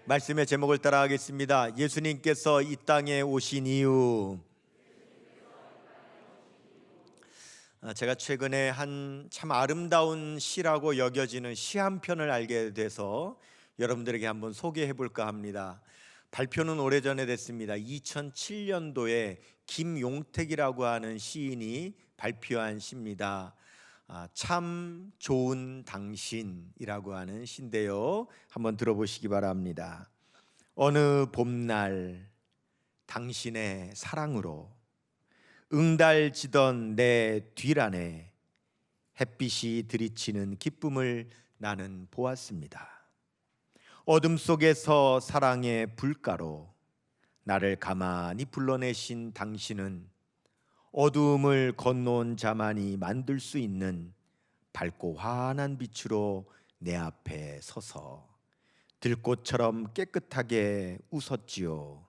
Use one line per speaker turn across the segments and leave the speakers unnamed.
말씀의 제목을 따라하겠습니다. 예수님께서 이 땅에 오신 이유. 제가 최근에 한 참 아름다운 시라고 여겨지는 시 한 편을 알게 돼서 여러분들에게 한번 소개해 볼까 합니다. 발표는 오래전에 됐습니다. 2007년도에 김용택이라고 하는 시인이 발표한 시입니다. 참 좋은 당신이라고 하는 시인데요, 한번 들어보시기 바랍니다. 어느 봄날 당신의 사랑으로 응달지던 내 뒷안에 햇빛이 들이치는 기쁨을 나는 보았습니다. 어둠 속에서 사랑의 불가로 나를 가만히 불러내신 당신은 어두움을 건너온 자만이 만들 수 있는 밝고 환한 빛으로 내 앞에 서서 들꽃처럼 깨끗하게 웃었지요.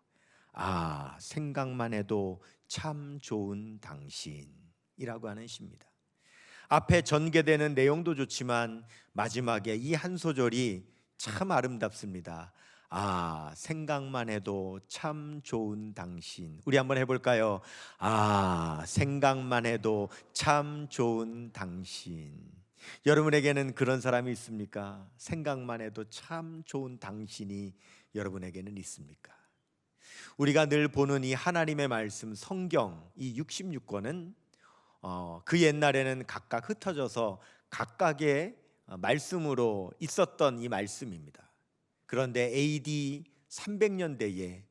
아, 생각만 해도 참 좋은 당신이라고 하는 시입니다. 앞에 전개되는 내용도 좋지만 마지막에 이 한 소절이 참 아름답습니다. 아, 생각만 해도 참 좋은 당신. 우리 한번 해볼까요? 아, 생각만 해도 참 좋은 당신. 여러분에게는 그런 사람이 있습니까? 생각만 해도 참 좋은 당신이 여러분에게는 있습니까? 우리가 늘 보는 이 하나님의 말씀 성경, 이 66권은 그 옛날에는 각각 흩어져서 각각의 말씀으로 있었던 이 말씀입니다. 그런데 AD 300년대에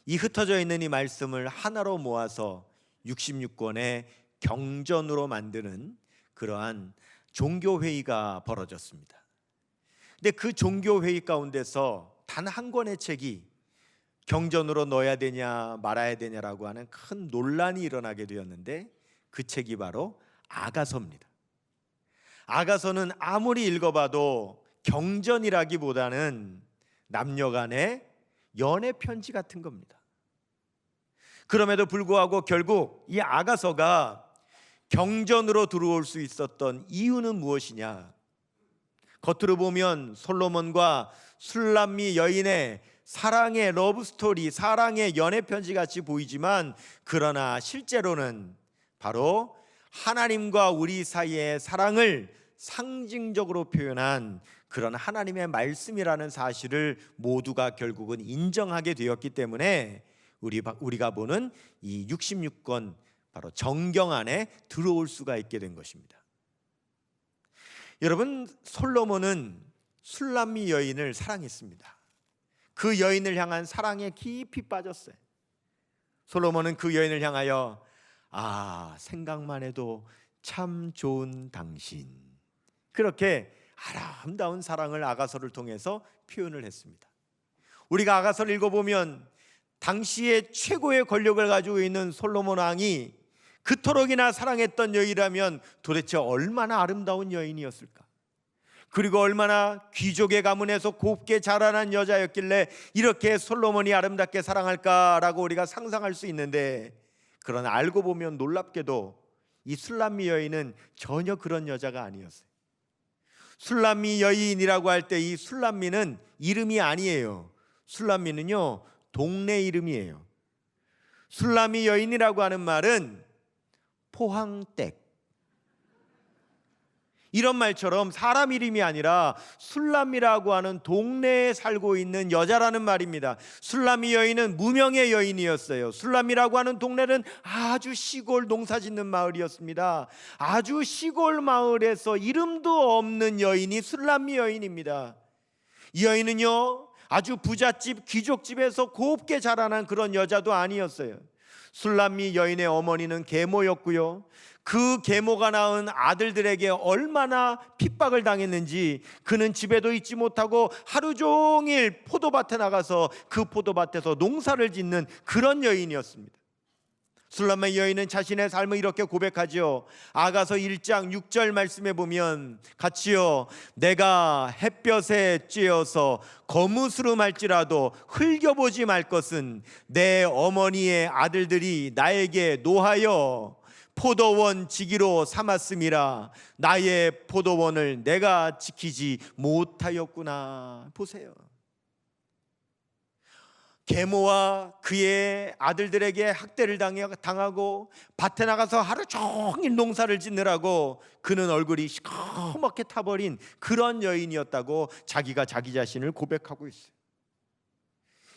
이 흩어져 있는 이 말씀을 하나로 모아서 66권의 경전으로 만드는 그러한 종교회의가 벌어졌습니다. 근데 그 종교회의 가운데서 단 한 권의 책이 경전으로 넣어야 되냐 말아야 되냐라고 하는 큰 논란이 일어나게 되었는데 그 책이 바로 아가서입니다. 아가서는 아무리 읽어봐도 경전이라기보다는 남녀간의 연애 편지 같은 겁니다. 그럼에도 불구하고 결국 이 아가서가 경전으로 들어올 수 있었던 이유는 무엇이냐? 겉으로 보면 솔로몬과 술람미 여인의 사랑의 러브스토리, 사랑의 연애 편지 같이 보이지만 그러나 실제로는 바로 하나님과 우리 사이의 사랑을 상징적으로 표현한 그런 하나님의 말씀이라는 사실을 모두가 결국은 인정하게 되었기 때문에 우리가 보는 이 66권 바로 정경 안에 들어올 수가 있게 된 것입니다. 여러분, 솔로몬은 술람미 여인을 사랑했습니다. 그 여인을 향한 사랑에 깊이 빠졌어요. 솔로몬은 그 여인을 향하여 아, 생각만 해도 참 좋은 당신, 그렇게 아름다운 사랑을 아가서를 통해서 표현을 했습니다. 우리가 아가서를 읽어보면 당시의 최고의 권력을 가지고 있는 솔로몬 왕이 그토록이나 사랑했던 여인이라면 도대체 얼마나 아름다운 여인이었을까? 그리고 얼마나 귀족의 가문에서 곱게 자라난 여자였길래 이렇게 솔로몬이 아름답게 사랑할까라고 우리가 상상할 수 있는데, 그러나 알고 보면 놀랍게도 이 술람미 여인은 전혀 그런 여자가 아니었어요. 술람미 여인이라고 할 때 이 술람미는 이름이 아니에요. 술람미는요, 동네 이름이에요. 술람미 여인이라고 하는 말은 포항댁, 이런 말처럼 사람 이름이 아니라 술람미라고 하는 동네에 살고 있는 여자라는 말입니다. 술람미 여인은 무명의 여인이었어요. 술람미라고 하는 동네는 아주 시골 농사짓는 마을이었습니다. 아주 시골 마을에서 이름도 없는 여인이 술람미 여인입니다. 이 여인은요, 아주 부잣집 귀족집에서 곱게 자라난 그런 여자도 아니었어요. 술람미 여인의 어머니는 계모였고요, 그 계모가 낳은 아들들에게 얼마나 핍박을 당했는지 그는 집에도 있지 못하고 하루 종일 포도밭에 나가서 그 포도밭에서 농사를 짓는 그런 여인이었습니다. 술람미 여인은 자신의 삶을 이렇게 고백하지요. 아가서 1장 6절 말씀에 보면 같이요, 내가 햇볕에 쬐어서 거무스름할지라도 흘겨보지 말 것은 내 어머니의 아들들이 나에게 노하여 포도원 지기로 삼았음이라 나의 포도원을 내가 지키지 못하였구나. 보세요, 계모와 그의 아들들에게 학대를 당하고 밭에 나가서 하루 종일 농사를 짓느라고 그는 얼굴이 시커멓게 타버린 그런 여인이었다고 자기가 자기 자신을 고백하고 있어요.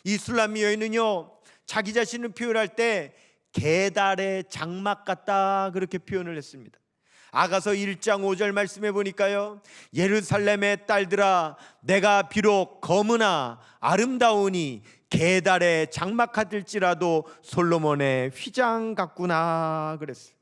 이 술람미 여인은요, 자기 자신을 표현할 때 게달의 장막 같다 그렇게 표현을 했습니다. 아가서 1장 5절 말씀해 보니까요, 예루살렘의 딸들아 내가 비록 검으나 아름다우니 게달의 장막 같을지라도 솔로몬의 휘장 같구나 그랬어요.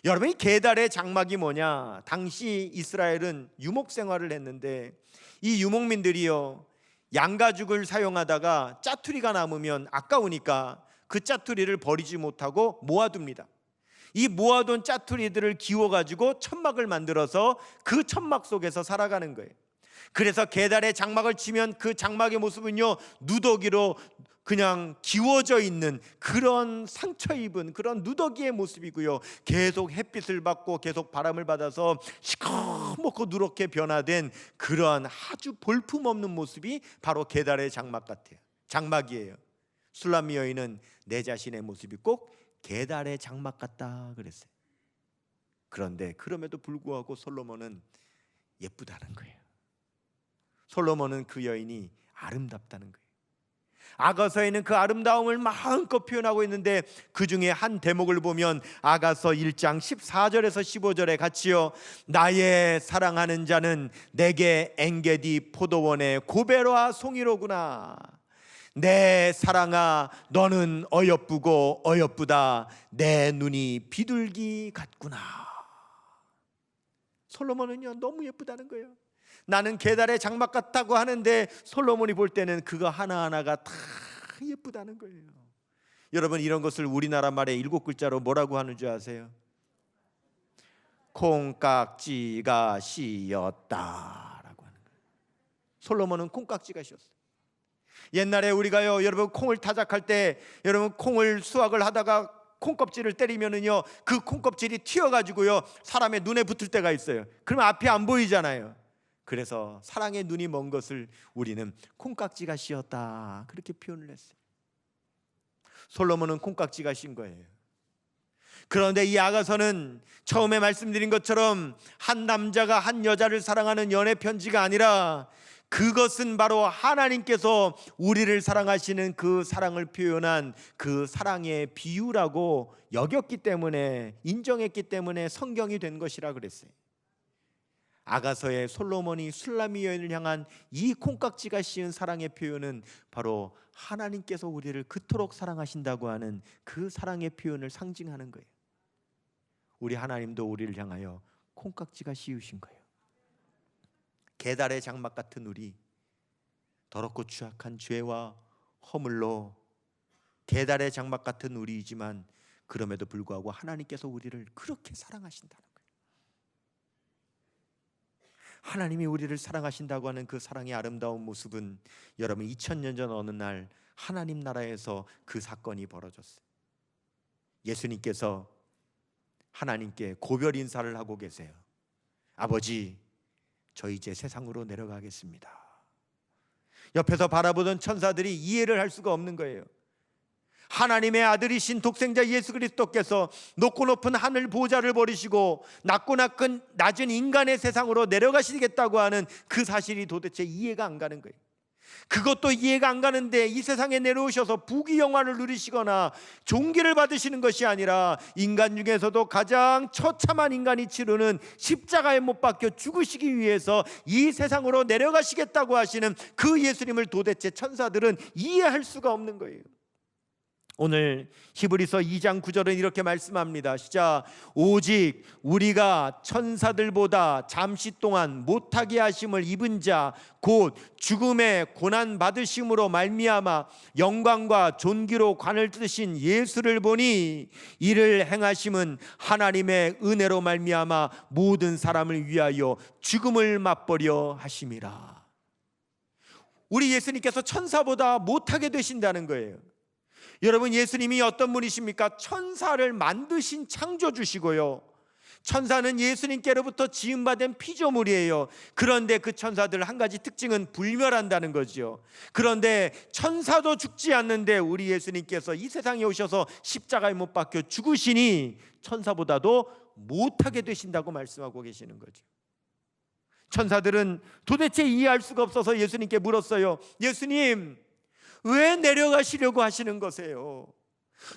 여러분, 이 게달의 장막이 뭐냐? 당시 이스라엘은 유목 생활을 했는데 이 유목민들이요, 양가죽을 사용하다가 짜투리가 남으면 아까우니까 그 짜투리를 버리지 못하고 모아둡니다. 이 모아둔 짜투리들을 기워가지고 천막을 만들어서 그 천막 속에서 살아가는 거예요. 그래서 게달의 장막을 치면 그 장막의 모습은요, 누더기로 그냥 기워져 있는 그런 상처 입은 그런 누더기의 모습이고요, 계속 햇빛을 받고 계속 바람을 받아서 시커멓고 누렇게 변화된 그러한 아주 볼품없는 모습이 바로 게달의 장막 같아요. 장막이에요. 술람미 여인은 내 자신의 모습이 꼭 게달의 장막 같다 그랬어요. 그런데 그럼에도 불구하고 솔로몬은 예쁘다는 거예요. 솔로몬은 그 여인이 아름답다는 거예요. 아가서에는 그 아름다움을 마음껏 표현하고 있는데 그 중에 한 대목을 보면 아가서 1장 14절에서 15절에 같이요, 나의 사랑하는 자는 내게 엔게디 포도원의 고베로와 송이로구나. 내 사랑아 너는 어여쁘고 어여쁘다. 내 눈이 비둘기 같구나. 솔로몬은요, 너무 예쁘다는 거예요. 나는 게달의 장막 같다고 하는데 솔로몬이 볼 때는 그거 하나하나가 다 예쁘다는 거예요. 여러분, 이런 것을 우리나라 말에 7글자로 뭐라고 하는 줄 아세요? 콩깍지가 씌었다라고 하는 거예요. 솔로몬은 콩깍지가 씌었어요. 옛날에 우리가요, 여러분 콩을 타작할 때 여러분 콩을 수확을 하다가 콩껍질을 때리면은요, 그 콩껍질이 튀어가지고요 사람의 눈에 붙을 때가 있어요. 그러면 앞이 안 보이잖아요. 그래서 사랑의 눈이 먼 것을 우리는 콩깍지가 씌었다 그렇게 표현을 했어요. 솔로몬은 콩깍지가 씌인 거예요. 그런데 이 아가서는 처음에 말씀드린 것처럼 한 남자가 한 여자를 사랑하는 연애 편지가 아니라 그것은 바로 하나님께서 우리를 사랑하시는 그 사랑을 표현한 그 사랑의 비유라고 여겼기 때문에, 인정했기 때문에 성경이 된 것이라 그랬어요. 아가서의 솔로몬이 술람미 여인을 향한 이 콩깍지가 씌은 사랑의 표현은 바로 하나님께서 우리를 그토록 사랑하신다고 하는 그 사랑의 표현을 상징하는 거예요. 우리 하나님도 우리를 향하여 콩깍지가 씌우신 거예요. 게달의 장막 같은 우리, 더럽고 추악한 죄와 허물로 게달의 장막 같은 우리이지만 그럼에도 불구하고 하나님께서 우리를 그렇게 사랑하신다는 거예요. 하나님이 우리를 사랑하신다고 하는 그 사랑의 아름다운 모습은 여러분 2000년 전 어느 날 하나님 나라에서 그 사건이 벌어졌어요. 예수님께서 하나님께 고별 인사를 하고 계세요. 아버지, 저 이제 세상으로 내려가겠습니다. 옆에서 바라보던 천사들이 이해를 할 수가 없는 거예요. 하나님의 아들이신 독생자 예수 그리스도께서 높고 높은 하늘 보좌를 버리시고 낮고 낮은 인간의 세상으로 내려가시겠다고 하는 그 사실이 도대체 이해가 안 가는 거예요. 그것도 이해가 안 가는데 이 세상에 내려오셔서 부귀영화를 누리시거나 존귀를 받으시는 것이 아니라 인간 중에서도 가장 처참한 인간이 치르는 십자가에 못 박혀 죽으시기 위해서 이 세상으로 내려가시겠다고 하시는 그 예수님을 도대체 천사들은 이해할 수가 없는 거예요. 오늘 히브리서 2장 9절은 이렇게 말씀합니다. 시작. 오직 우리가 천사들보다 잠시 동안 못하게 하심을 입은 자 곧 죽음의 고난 받으심으로 말미암아 영광과 존귀로 관을 뜨신 예수를 보니 이를 행하심은 하나님의 은혜로 말미암아 모든 사람을 위하여 죽음을 맛보려 하심이라. 우리 예수님께서 천사보다 못하게 되신다는 거예요. 여러분, 예수님이 어떤 분이십니까? 천사를 만드신 창조주시고요, 천사는 예수님께로부터 지음받은 피조물이에요. 그런데 그 천사들 한 가지 특징은 불멸한다는 거죠. 그런데 천사도 죽지 않는데 우리 예수님께서 이 세상에 오셔서 십자가에 못 박혀 죽으시니 천사보다도 못하게 되신다고 말씀하고 계시는 거죠. 천사들은 도대체 이해할 수가 없어서 예수님께 물었어요. 예수님, 왜 내려가시려고 하시는 거세요?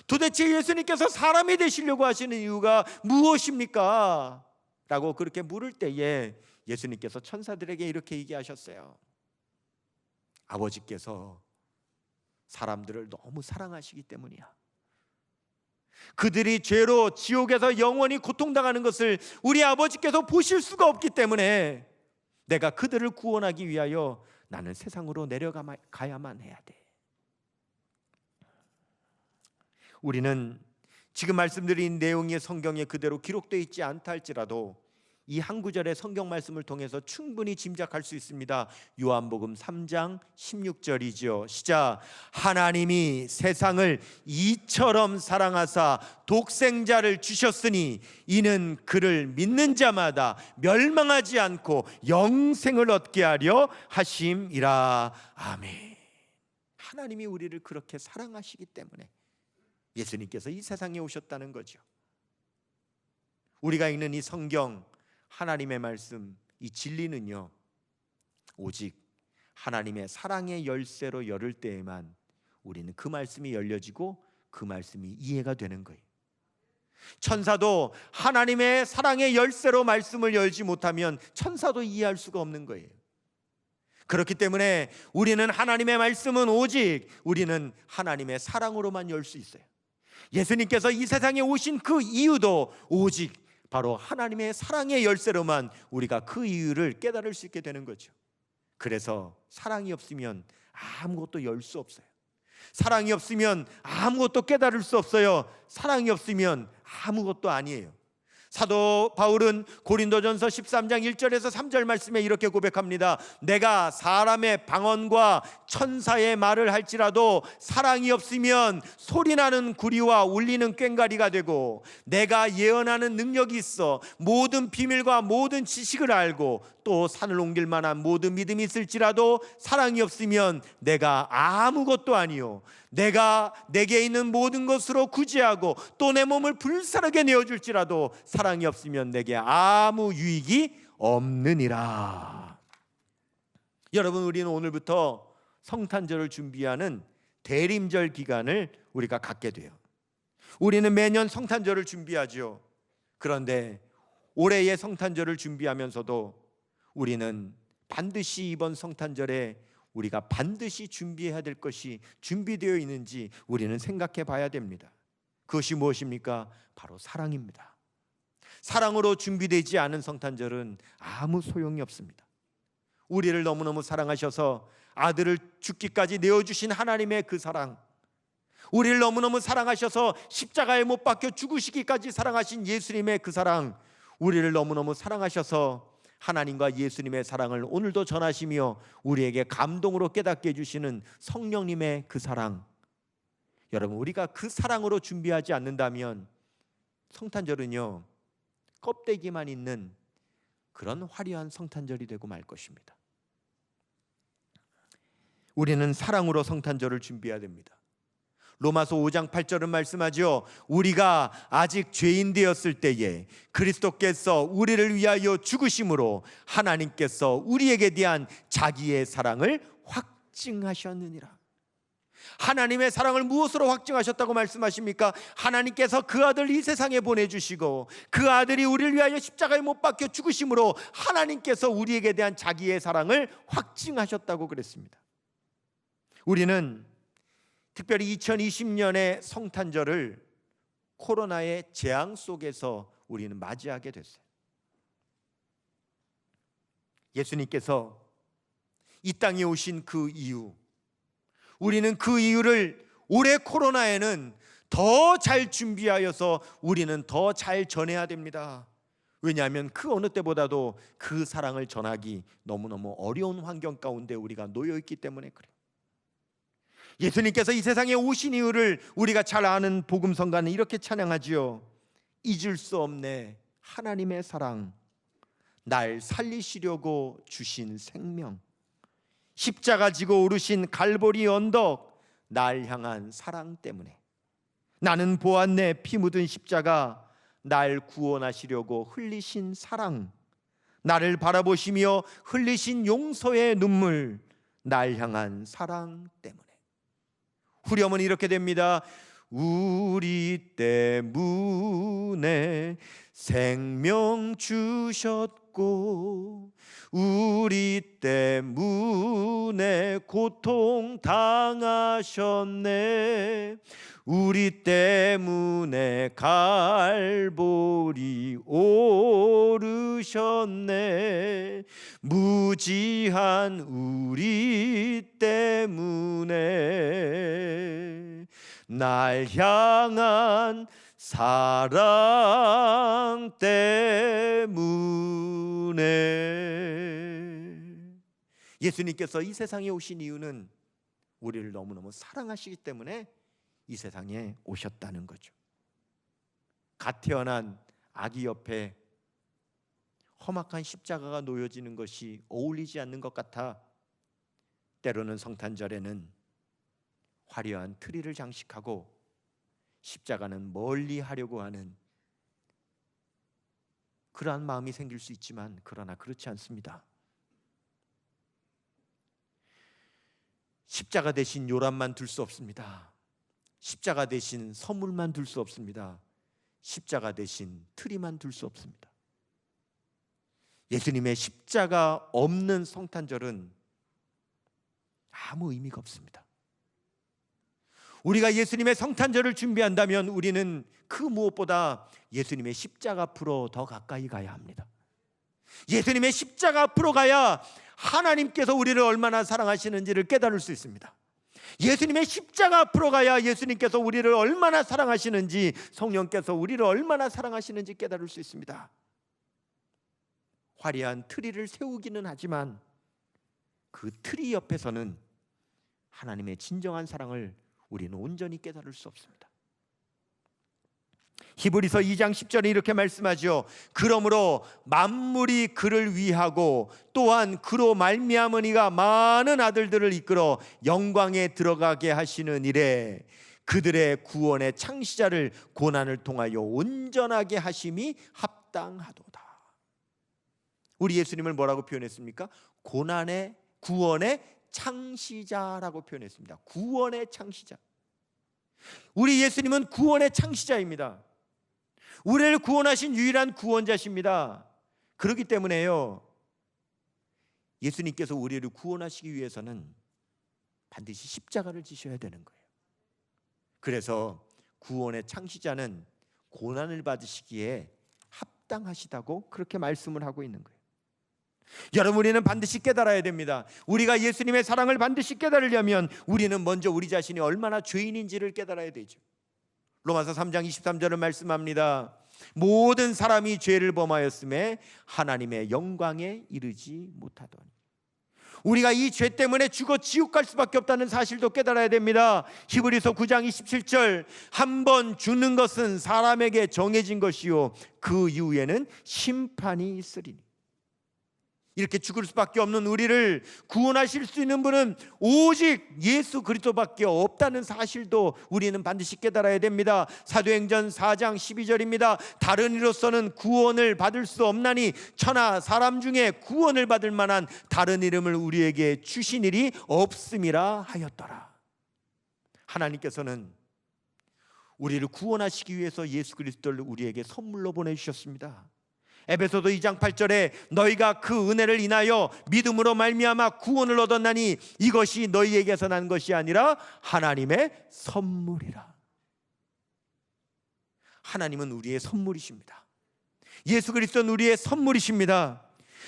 도대체 예수님께서 사람이 되시려고 하시는 이유가 무엇입니까? 라고 그렇게 물을 때에 예수님께서 천사들에게 이렇게 얘기하셨어요. 아버지께서 사람들을 너무 사랑하시기 때문이야. 그들이 죄로 지옥에서 영원히 고통당하는 것을 우리 아버지께서 보실 수가 없기 때문에 내가 그들을 구원하기 위하여 나는 세상으로 내려가야만 해야 돼. 우리는 지금 말씀드린 내용이 성경에 그대로 기록되어 있지 않다 할지라도 이 한 구절의 성경 말씀을 통해서 충분히 짐작할 수 있습니다. 요한복음 3장 16절이죠. 시작. 하나님이 세상을 이처럼 사랑하사 독생자를 주셨으니 이는 그를 믿는 자마다 멸망하지 않고 영생을 얻게 하려 하심이라. 아멘. 하나님이 우리를 그렇게 사랑하시기 때문에 예수님께서 이 세상에 오셨다는 거죠. 우리가 읽는 이 성경, 하나님의 말씀, 이 진리는요, 오직 하나님의 사랑의 열쇠로 열을 때에만 우리는 그 말씀이 열려지고 그 말씀이 이해가 되는 거예요. 천사도 하나님의 사랑의 열쇠로 말씀을 열지 못하면 천사도 이해할 수가 없는 거예요. 그렇기 때문에 우리는 하나님의 말씀은 오직 우리는 하나님의 사랑으로만 열 수 있어요. 예수님께서 이 세상에 오신 그 이유도 오직 바로 하나님의 사랑의 열쇠로만 우리가 그 이유를 깨달을 수 있게 되는 거죠. 그래서 사랑이 없으면 아무것도 열 수 없어요. 사랑이 없으면 아무것도 깨달을 수 없어요. 사랑이 없으면 아무것도 아니에요. 사도 바울은 고린도전서 13장 1절에서 3절 말씀에 이렇게 고백합니다. 내가 사람의 방언과 천사의 말을 할지라도 사랑이 없으면 소리나는 구리와 울리는 꽹과리가 되고, 내가 예언하는 능력이 있어 모든 비밀과 모든 지식을 알고 또 산을 옮길 만한 모든 믿음이 있을지라도 사랑이 없으면 내가 아무것도 아니요, 내가 내게 있는 모든 것으로 구제하고 또 내 몸을 불사르게 내어줄지라도 사랑이 없으면 내게 아무 유익이 없느니라. 여러분, 우리는 오늘부터 성탄절을 준비하는 대림절 기간을 우리가 갖게 돼요. 우리는 매년 성탄절을 준비하죠. 그런데 올해의 성탄절을 준비하면서도 우리는 반드시 이번 성탄절에 우리가 반드시 준비해야 될 것이 준비되어 있는지 우리는 생각해 봐야 됩니다. 그것이 무엇입니까? 바로 사랑입니다. 사랑으로 준비되지 않은 성탄절은 아무 소용이 없습니다. 우리를 너무너무 사랑하셔서 아들을 죽기까지 내어주신 하나님의 그 사랑, 우리를 너무너무 사랑하셔서 십자가에 못 박혀 죽으시기까지 사랑하신 예수님의 그 사랑, 우리를 너무너무 사랑하셔서 하나님과 예수님의 사랑을 오늘도 전하시며 우리에게 감동으로 깨닫게 해주시는 성령님의 그 사랑, 여러분, 우리가 그 사랑으로 준비하지 않는다면 성탄절은요, 껍데기만 있는 그런 화려한 성탄절이 되고 말 것입니다. 우리는 사랑으로 성탄절을 준비해야 됩니다. 로마서 5장 8절은 말씀하죠. 우리가 아직 죄인 되었을 때에 그리스도께서 우리를 위하여 죽으심으로 하나님께서 우리에게 대한 자기의 사랑을 확증하셨느니라. 하나님의 사랑을 무엇으로 확증하셨다고 말씀하십니까? 하나님께서 그 아들 이 세상에 보내주시고 그 아들이 우리를 위하여 십자가에 못 박혀 죽으심으로 하나님께서 우리에게 대한 자기의 사랑을 확증하셨다고 그랬습니다. 우리는 특별히 2020년의 성탄절을 코로나의 재앙 속에서 우리는 맞이하게 됐어요. 예수님께서 이 땅에 오신 그 이유, 우리는 그 이유를 올해 코로나에는 더 잘 준비하여서 우리는 더 잘 전해야 됩니다. 왜냐하면 그 어느 때보다도 그 사랑을 전하기 너무너무 어려운 환경 가운데 우리가 놓여있기 때문에 그래요. 예수님께서 이 세상에 오신 이유를 우리가 잘 아는 복음성가는 이렇게 찬양하지요. 잊을 수 없네 하나님의 사랑, 날 살리시려고 주신 생명, 십자가 지고 오르신 갈보리 언덕, 날 향한 사랑 때문에 나는 보았네. 피 묻은 십자가, 날 구원하시려고 흘리신 사랑, 나를 바라보시며 흘리신 용서의 눈물, 날 향한 사랑 때문에. 후렴은 이렇게 됩니다. 우리 때문에 생명 주셨고, 우리 때문에 고통 당하셨네. 우리 때문에 갈보리 오르셨네. 무지한 우리 때문에, 날 향한 사랑 때문에. 예수님께서 이 세상에 오신 이유는 우리를 너무너무 사랑하시기 때문에 이 세상에 오셨다는 거죠. 갓 태어난 아기 옆에 험악한 십자가가 놓여지는 것이 어울리지 않는 것 같아 때로는 성탄절에는 화려한 트리를 장식하고 십자가는 멀리 하려고 하는 그러한 마음이 생길 수 있지만, 그러나 그렇지 않습니다. 십자가 대신 요람만 둘 수 없습니다. 십자가 대신 선물만 둘 수 없습니다. 십자가 대신 트리만 둘 수 없습니다. 예수님의 십자가 없는 성탄절은 아무 의미가 없습니다. 우리가 예수님의 성탄절을 준비한다면 우리는 그 무엇보다 예수님의 십자가 앞으로 더 가까이 가야 합니다. 예수님의 십자가 앞으로 가야 하나님께서 우리를 얼마나 사랑하시는지를 깨달을 수 있습니다. 예수님의 십자가 앞으로 가야 예수님께서 우리를 얼마나 사랑하시는지, 성령께서 우리를 얼마나 사랑하시는지 깨달을 수 있습니다. 화려한 트리를 세우기는 하지만 그 트리 옆에서는 하나님의 진정한 사랑을 우리는 온전히 깨달을 수 없습니다. 히브리서 2장 10절에 이렇게 말씀하죠. 그러므로 만물이 그를 위하고 또한 그로 말미암은 이가 많은 아들들을 이끌어 영광에 들어가게 하시는 이래 그들의 구원의 창시자를 고난을 통하여 온전하게 하심이 합당하도다. 우리 예수님을 뭐라고 표현했습니까? 구원의 창시자라고 표현했습니다. 구원의 창시자. 우리 예수님은 구원의 창시자입니다. 우리를 구원하신 유일한 구원자십니다. 그렇기 때문에요, 예수님께서 우리를 구원하시기 위해서는 반드시 십자가를 지셔야 되는 거예요. 그래서 구원의 창시자는 고난을 받으시기에 합당하시다고 그렇게 말씀을 하고 있는 거예요. 여러분, 우리는 반드시 깨달아야 됩니다. 우리가 예수님의 사랑을 반드시 깨달으려면 우리는 먼저 우리 자신이 얼마나 죄인인지를 깨달아야 되죠. 로마서 3장 23절을 말씀합니다. 모든 사람이 죄를 범하였음에 하나님의 영광에 이르지 못하더니. 우리가 이 죄 때문에 죽어 지옥 갈 수밖에 없다는 사실도 깨달아야 됩니다. 히브리서 9장 27절, 한 번 죽는 것은 사람에게 정해진 것이요 그 이후에는 심판이 있으리니. 이렇게 죽을 수밖에 없는 우리를 구원하실 수 있는 분은 오직 예수 그리스도밖에 없다는 사실도 우리는 반드시 깨달아야 됩니다. 사도행전 4장 12절입니다. 다른 이로서는 구원을 받을 수 없나니 천하 사람 중에 구원을 받을 만한 다른 이름을 우리에게 주신 일이 없음이라 하였더라. 하나님께서는 우리를 구원하시기 위해서 예수 그리스도를 우리에게 선물로 보내주셨습니다. 에베소서 2장 8절에 너희가 그 은혜를 인하여 믿음으로 말미암아 구원을 얻었나니 이것이 너희에게서 난 것이 아니라 하나님의 선물이라. 하나님은 우리의 선물이십니다. 예수 그리스도는 우리의 선물이십니다.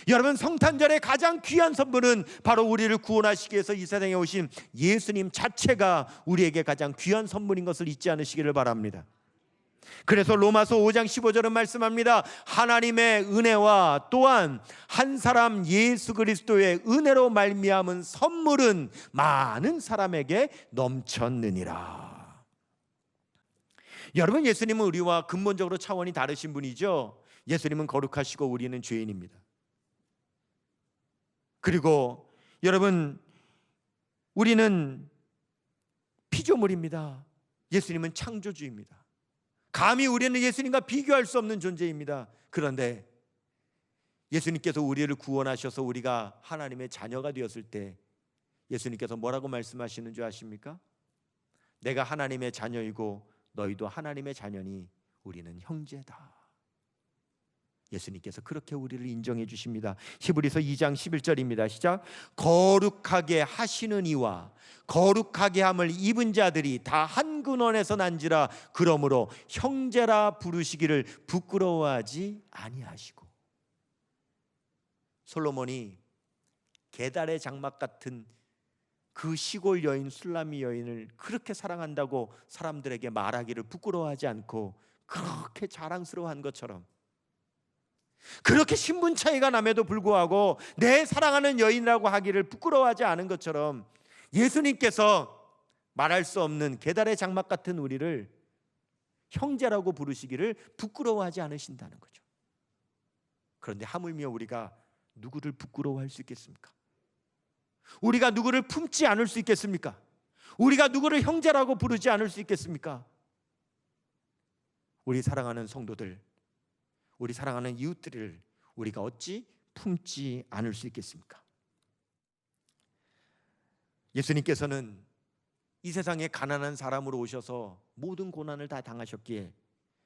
여러분, 성탄절의 가장 귀한 선물은 바로 우리를 구원하시기 위해서 이 세상에 오신 예수님 자체가 우리에게 가장 귀한 선물인 것을 잊지 않으시기를 바랍니다. 그래서 로마서 5장 15절은 말씀합니다. 하나님의 은혜와 또한 한 사람 예수 그리스도의 은혜로 말미암은 선물은 많은 사람에게 넘쳤느니라. 여러분, 예수님은 우리와 근본적으로 차원이 다르신 분이죠. 예수님은 거룩하시고 우리는 죄인입니다. 그리고 여러분, 우리는 피조물입니다. 예수님은 창조주입니다. 감히 우리는 예수님과 비교할 수 없는 존재입니다. 그런데 예수님께서 우리를 구원하셔서 우리가 하나님의 자녀가 되었을 때 예수님께서 뭐라고 말씀하시는 줄 아십니까? 내가 하나님의 자녀이고 너희도 하나님의 자녀니 우리는 형제다. 예수님께서 그렇게 우리를 인정해 주십니다. 히브리서 2장 11절입니다. 시작. 거룩하게 하시는 이와 거룩하게 함을 입은 자들이 다 한 근원에서 난지라. 그러므로 형제라 부르시기를 부끄러워하지 아니하시고. 솔로몬이 게달의 장막 같은 그 시골 여인 술라미 여인을 그렇게 사랑한다고 사람들에게 말하기를 부끄러워하지 않고 그렇게 자랑스러워한 것처럼, 그렇게 신분 차이가 남에도 불구하고 내 사랑하는 여인이라고 하기를 부끄러워하지 않은 것처럼 예수님께서 말할 수 없는 게달의 장막 같은 우리를 형제라고 부르시기를 부끄러워하지 않으신다는 거죠. 그런데 하물며 우리가 누구를 부끄러워할 수 있겠습니까? 우리가 누구를 품지 않을 수 있겠습니까? 우리가 누구를 형제라고 부르지 않을 수 있겠습니까? 우리 사랑하는 성도들, 우리 사랑하는 이웃들을 우리가 어찌 품지 않을 수 있겠습니까? 예수님께서는 이 세상에 가난한 사람으로 오셔서 모든 고난을 다 당하셨기에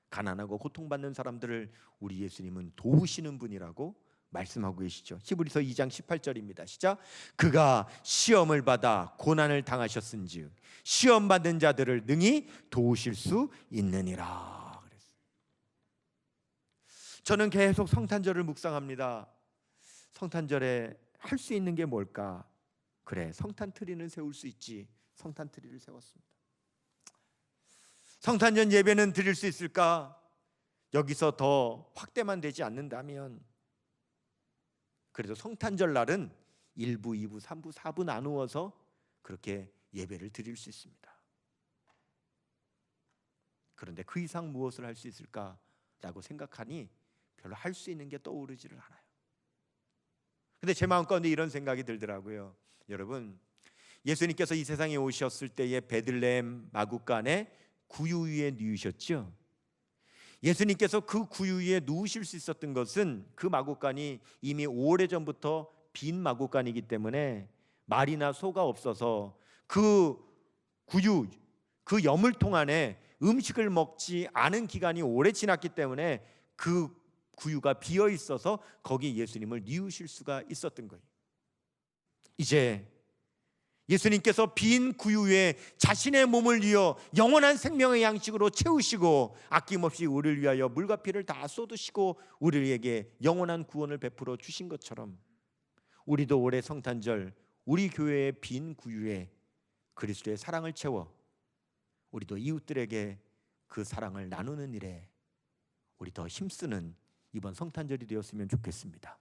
가난하고 고통받는 사람들을 우리 예수님은 도우시는 분이라고 말씀하고 계시죠. 히브리서 2장 18절입니다. 시작. 그가 시험을 받아 고난을 당하셨은즉 시험 받는 자들을 능히 도우실 수 있느니라. 그랬어요. 저는 계속 성탄절을 묵상합니다. 성탄절에 할 수 있는 게 뭘까? 그래, 성탄 트리는 세울 수 있지. 성탄 트리를 세웠습니다. 성탄절 예배는 드릴 수 있을까? 여기서 더 확대만 되지 않는다면 그래도 성탄절 날은 1부, 2부, 3부, 4부 나누어서 그렇게 예배를 드릴 수 있습니다. 그런데 그 이상 무엇을 할 수 있을까라고 생각하니 별로 할 수 있는 게 떠오르지를 않아요. 근데 제 마음 가운데 이런 생각이 들더라고요. 여러분, 예수님께서 이 세상에 오셨을 때에 베들레헴 마구간에 구유 위에 누우셨죠. 예수님께서 그 구유 위에 누우실 수 있었던 것은 그 마구간이 이미 오래전부터 빈 마구간이기 때문에 말이나 소가 없어서 그 구유, 그 여물통 안에 음식을 먹지 않은 기간이 오래 지났기 때문에 그 구유가 비어 있어서 거기 예수님을 뉘우실 수가 있었던 거예요. 이제 예수님께서 빈 구유 위에 자신의 몸을 뉘어 영원한 생명의 양식으로 채우시고 아낌없이 우리를 위하여 물과 피를 다 쏟으시고 우리에게 영원한 구원을 베풀어 주신 것처럼 우리도 올해 성탄절 우리 교회의 빈 구유에 그리스도의 사랑을 채워 우리도 이웃들에게 그 사랑을 나누는 일에 우리 더 힘쓰는 이번 성탄절이 되었으면 좋겠습니다.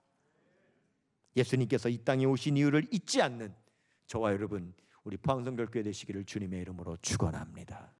예수님께서 이 땅에 오신 이유를 잊지 않는 저와 여러분, 우리 포항성결교회 되시기를 주님의 이름으로 축원합니다.